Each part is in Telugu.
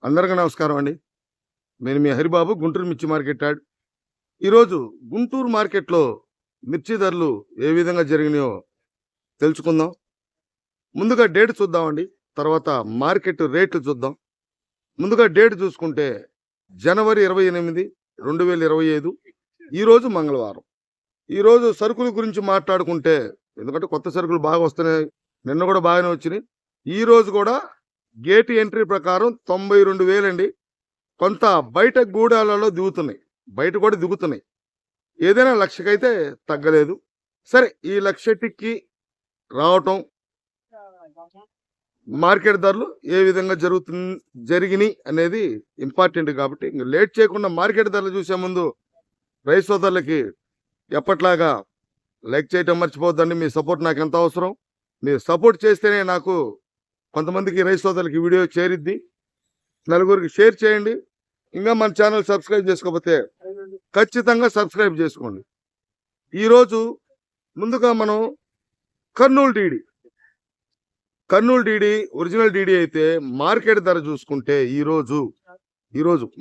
అందరికీ నమస్కారం అండి. నేను మీ హరిబాబు, గుంటూరు మిర్చి మార్కెట్ యార్డ్. ఈరోజు గుంటూరు మార్కెట్‌లో మిర్చి ధరలు ఏ విధంగా జరిగినాయో తెలుసుకుందాం. ముందుగా డేట్ చూద్దామండి. తర్వాత మార్కెట్ రేట్లు చూద్దాం. ముందుగా డేట్ చూసుకుంటే జనవరి 28, 2025 ఈరోజు మంగళవారం. ఈరోజు సరుకుల గురించి మాట్లాడుకుంటే, ఎందుకంటే కొత్త సరుకులు బాగా వస్తున్నాయి. నిన్న కూడా బాగానే వచ్చినాయి. ఈరోజు కూడా గేట్ ఎంట్రీ ప్రకారం 92,000 అండి. కొంత బయట గూడాలలో దిగుతున్నాయి. బయట కూడా దిగుతున్నాయి. ఏదైనా లక్షకైతే తగ్గలేదు. సరే, ఈ లక్షటికి రావటం, మార్కెట్ ధరలు ఏ విధంగా జరిగినాయి అనేది ఇంపార్టెంట్ కాబట్టి ఇంక లేట్ చేయకుండా మార్కెట్ ధరలు చూసే ముందు రైతు సోదరులకి ఎప్పట్లాగా లైక్ చేయటం మర్చిపోద్దండి. మీ సపోర్ట్ నాకు ఎంత అవసరం. మీరు సపోర్ట్ చేస్తేనే నాకు కొంతమందికి రైతు సోదరులకి వీడియో చేరిద్ది. నలుగురికి షేర్ చేయండి. ఇంకా మన ఛానల్ సబ్స్క్రైబ్ చేసుకోకపోతే ఖచ్చితంగా సబ్స్క్రైబ్ చేసుకోండి. ఈరోజు ముందుగా మనం కర్నూలు డీడీ ఒరిజినల్ డీడీ అయితే మార్కెట్ ధర చూసుకుంటే ఈరోజు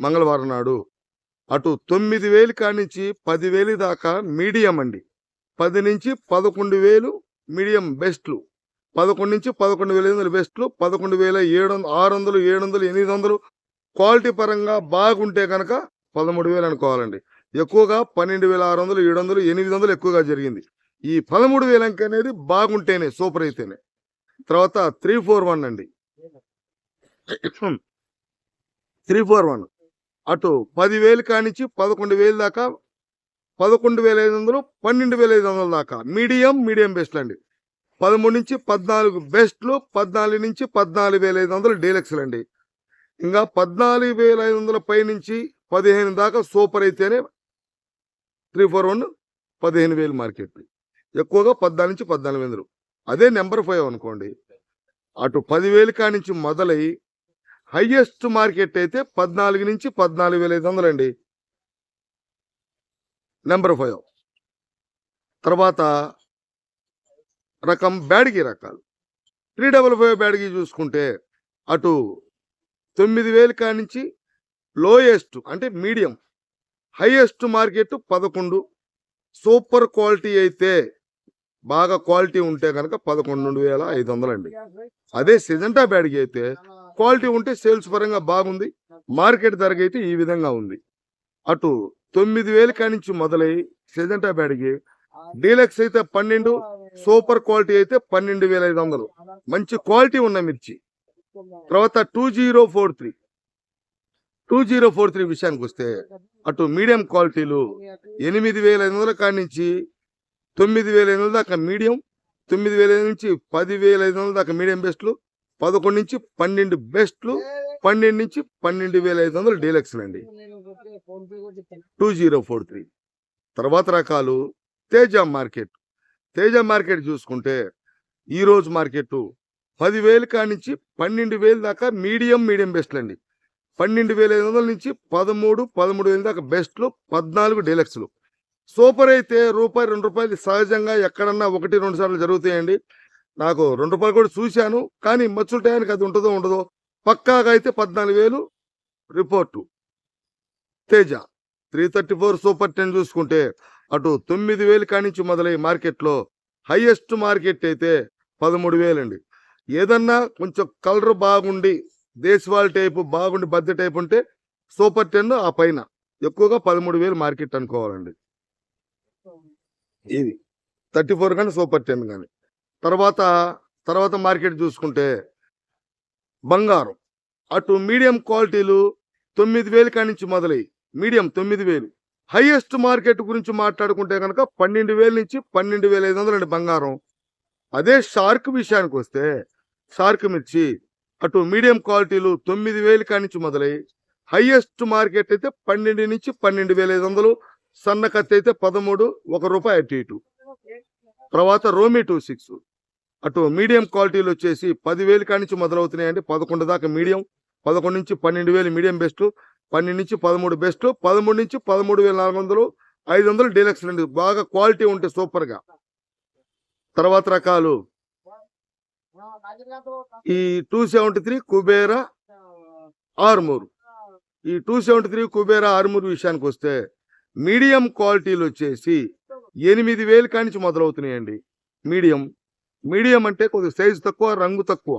మంగళవారం నాడు అటు 9,000 కానించి 10,000 దాకా మీడియం అండి. 10 నుంచి 11,000 మీడియం బెస్ట్లు, 11 నుంచి 11,500 బెస్ట్లు, 11,600, 600, 700, 800 క్వాలిటీ పరంగా బాగుంటే కనుక 13,000 అనుకోవాలండి. ఎక్కువగా 12,600, 700, 800 ఎక్కువగా జరిగింది. ఈ 13,000 అంక అనేది బాగుంటేనే, సూపర్ అయితేనే. తర్వాత 341 అండి. 341 అటు 10,000 కానించి 11,000 దాకా, 11,500, 12,500 దాకా మీడియం బెస్ట్లు అండి. 13 నుంచి 14 బెస్ట్లు, 14 నుంచి 14,500 డీలక్స్లు అండి. ఇంకా 14,500 పై నుంచి 15 దాకా సూపర్ అయితేనే 341 15,000 మార్కెట్. ఎక్కువగా 14 నుంచి 14,500. అదే నెంబర్ 5 అనుకోండి. అటు 10,000 కానించి మొదలై హైయెస్ట్ మార్కెట్ అయితే 14 నుంచి 14,500 అండి. నెంబర్ 5. తర్వాత రకం బ్యాడ్గి రకాలు 355 బ్యాడ్గి చూసుకుంటే అటు 9,000 కానించి లోయెస్ట్ అంటే medium, highest market 11. Super quality అయితే, బాగా క్వాలిటీ ఉంటే కనుక 11,500 అండి. అదే సిజంటా బ్యాడ్గి అయితే క్వాలిటీ ఉంటే సేల్స్ పరంగా బాగుంది. మార్కెట్ ధరకి అయితే ఈ విధంగా ఉంది. అటు 9,000 కానించి మొదలై సిజంటా బ్యాడ్గి, డీలక్స్ అయితే 12, సూపర్ క్వాలిటీ అయితే 12,500. మంచి క్వాలిటీ ఉన్న మిర్చి. తర్వాత 2043 విషయానికి వస్తే అటు మీడియం క్వాలిటీలు 8,500 కానించి 9,500 దాకా మీడియం, 9,500 నుంచి 10,500 దాకా మీడియం బెస్ట్లు, 11 నుంచి 12 బెస్ట్లు, 12 నుంచి 12,500 డీలక్స్లు అండి. 2043. తర్వాత రకాలు తేజ మార్కెట్ చూసుకుంటే ఈరోజు మార్కెట్ 10,000 కానించి 12,000 దాకా మీడియం బెస్ట్లు అండి. 12,500 నుంచి 13,000 దాకా బెస్ట్లు, 14 డీలక్స్లు. సూపర్ అయితే రూపాయి 2 రూపాయలు సహజంగా ఎక్కడన్నా 1-2 సార్లు జరుగుతాయండి. నాకు 2 రూపాయలు కూడా చూశాను. కానీ మచ్చుల టయానికి అది ఉండదో పక్కాగా అయితే 14,000 రిపోర్టు. తేజ 334 సూపర్ 10 చూసుకుంటే అటు 9,000 కానించి మొదలై మార్కెట్లో హైయెస్ట్ మార్కెట్ అయితే 13,000 అండి. ఏదన్నా కొంచెం కలర్ బాగుండి, దేశవాళీ టైపు బాగుండి, బద్దె టైపు ఉంటే సూపర్ 10, ఆ పైన ఎక్కువగా 13,000 మార్కెట్ అనుకోవాలండి. ఇది 34 కానీ సూపర్ 10 కానీ. తర్వాత మార్కెట్ చూసుకుంటే బంగారం అటు మీడియం క్వాలిటీలు 9,000 కానించి మొదలై మీడియం 9,000. హైయెస్ట్ మార్కెట్ గురించి మాట్లాడుకుంటే కనుక 12,000 నుంచి 12,500 అండి బంగారం. అదే షార్క్ విషయానికి వస్తే షార్క్ మిర్చి అటు మీడియం క్వాలిటీలు 9,000 కానించి మొదలై హైయెస్ట్ మార్కెట్ అయితే 12 నుంచి 12,500, సన్న కత్తి అయితే 13, 1 రూపాయి అటు ఇటు. తర్వాత రోమి 26 అటు మీడియం క్వాలిటీలు వచ్చేసి 10,000 కానించి మొదలవుతున్నాయండి. 11 దాకా మీడియం, 11 నుంచి 12,000 మీడియం బెస్ట్, 12 నుంచి 13 బెస్ట్, 13 నుంచి 13,400, 500 డీలక్స్ అండి. బాగా క్వాలిటీ ఉంటే సూపర్ గా. తర్వాత రకాలు ఈ 273 కుబేరా ఆర్మూర్. ఈ 273 కుబేరా ఆర్మూర్ విషయానికి వస్తే మీడియం క్వాలిటీలు వచ్చేసి 8,000 కానించి మొదలవుతున్నాయండి. మీడియం అంటే కొద్దిగా సైజు తక్కువ, రంగు తక్కువ.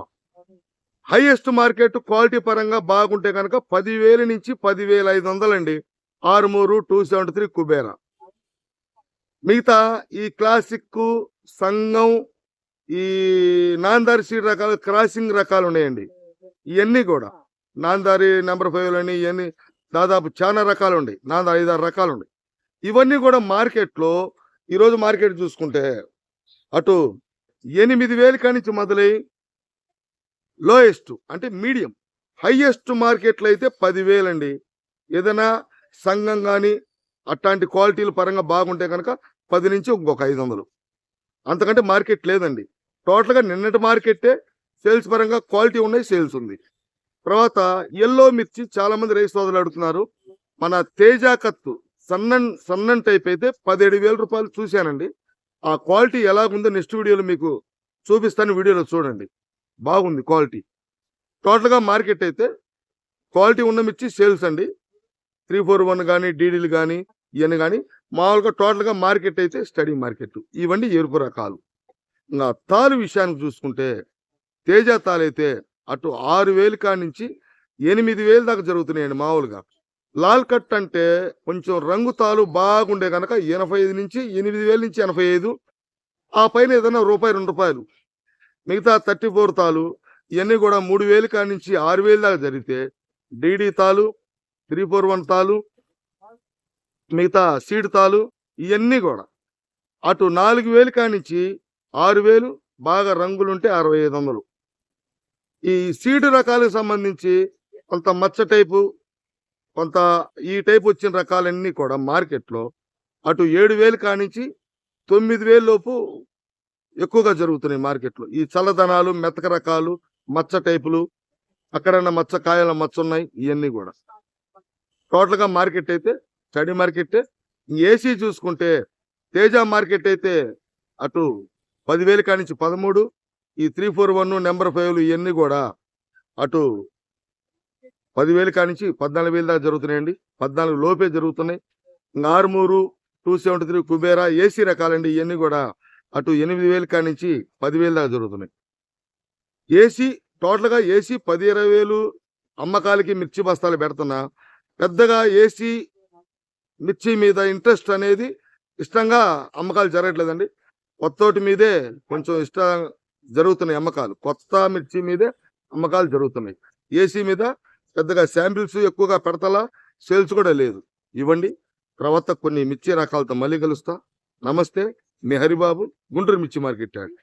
హైయెస్ట్ మార్కెట్ క్వాలిటీ పరంగా బాగుంటే కనుక 10,000 నుంచి 10,500 అండి. ఆర్మూరు 273 కుబేరా. మిగతా ఈ క్లాసిక్, సంగం, ఈ నాందారి సీడ్ రకాలు, క్రాసింగ్ రకాలు ఉన్నాయండి. ఇవన్నీ కూడా నాందారి నెంబర్ 5 అని ఇవన్నీ దాదాపు చాలా రకాలు ఉన్నాయి. నాందారి 5-6 రకాలు ఉన్నాయి. ఇవన్నీ కూడా మార్కెట్లో ఈరోజు మార్కెట్ చూసుకుంటే అటు 8,000 కానించి మొదలై లోయెస్ట్ అంటే మీడియం, హైయెస్ట్ మార్కెట్లో అయితే 10,000 అండి. ఏదైనా సంఘం కానీ అట్లాంటి క్వాలిటీల పరంగా బాగుంటే కనుక 10 నుంచి ఇంకొక 500, అంతకంటే మార్కెట్ లేదండి. టోటల్గా నిన్నటి మార్కెట్టే సేల్స్ పరంగా క్వాలిటీ ఉన్నాయి, సేల్స్ ఉంది. తర్వాత ఎల్లో మిర్చి చాలా మంది రైతు సోదరులు అడుగుతున్నారు. మన తేజ కత్తు సన్నన్ టైప్ అయితే 17,000 రూపాయలు చూశానండి. ఆ క్వాలిటీ ఎలాగుందో నెక్స్ట్ వీడియోలో మీకు చూపిస్తాను, వీడియోలో చూడండి. బాగుంది క్వాలిటీ. టోటల్గా మార్కెట్ అయితే క్వాలిటీ ఉన్న మిర్చి సేల్స్ అండి. 341 కానీ డీడీలు కానీ ఇవన్నీ కానీ మామూలుగా టోటల్గా మార్కెట్ అయితే స్టడీ మార్కెట్. ఇవన్నీ ఎరుపు రకాలు. ఇంకా తాలు విషయానికి చూసుకుంటే తేజ తాలు అయితే అటు 6,000 కాడి నుంచి 8,000 దాకా జరుగుతున్నాయండి మామూలుగా. లాల్ కట్ అంటే కొంచెం రంగు తాలు బాగుండే కనుక 85 నుంచి 8,000 నుంచి 85, ఆ పైన ఏదైనా రూపాయి 2 రూపాయలు. మిగతా 34 తాలు ఇవన్నీ కూడా 3,000 కాడి నుంచి 6,000 దాకా జరిగితే డీడీ తాలు, 341 తాలు, మిగతా సీడ్ తాలు ఇవన్నీ కూడా అటు 4,000 కాడి నుంచి 6,000, బాగా రంగులుంటే 6,500. ఈ సీడ్ రకాలకు సంబంధించి కొంత మచ్చ టైపు, కొంత ఈ టైప్ వచ్చిన రకాలన్నీ కూడా మార్కెట్లో అటు 7,000 కాడి నుంచి 9,000 లోపు ఎక్కువగా జరుగుతున్నాయి మార్కెట్లో. ఈ చల్లదనాలు, మెతక రకాలు, మచ్చ టైపులు, అక్కడన్నా మచ్చ కాయల మచ్చ ఉన్నాయి, ఇవన్నీ కూడా టోటల్గా మార్కెట్ అయితే స్టడీ మార్కెట్. ఏసీ చూసుకుంటే తేజ మార్కెట్ అయితే అటు 10,000 కాడి నుంచి 13, ఈ 341 నెంబర్ 5 ఇవన్నీ కూడా అటు 10,000 కాడి నుంచి 14,000 దాకా జరుగుతున్నాయండి. 14 లోపే జరుగుతున్నాయి. ఇంకా ఆర్మూరు 273 కుబేరా ఏసీ రకాలండి. ఇవన్నీ కూడా అటు 8,000 కాడి నుంచి 10,000 దాకా జరుగుతున్నాయి. ఏసీ టోటల్గా ఏసీ 10-20,000 అమ్మకాలకి మిర్చి బస్తాలు పెడుతున్నా పెద్దగా ఏసీ మిర్చి మీద ఇంట్రెస్ట్ అనేది ఇష్టంగా అమ్మకాలు జరగట్లేదండి. కొత్తోటి మీదే కొంచెం ఇష్టం జరుగుతున్నాయి అమ్మకాలు. కొత్త మిర్చి మీదే అమ్మకాలు జరుగుతున్నాయి. ఏసీ మీద పెద్దగా శాంపిల్స్ ఎక్కువగా పెడతలా, సేల్స్ కూడా లేదు. ఇవ్వండి. తర్వాత కొన్ని మిర్చి రకాలతో మళ్ళీ కలుస్తా. నమస్తే, మీ హరిబాబు, గుంటూరు మిర్చి మార్కెట్ యార్డ్.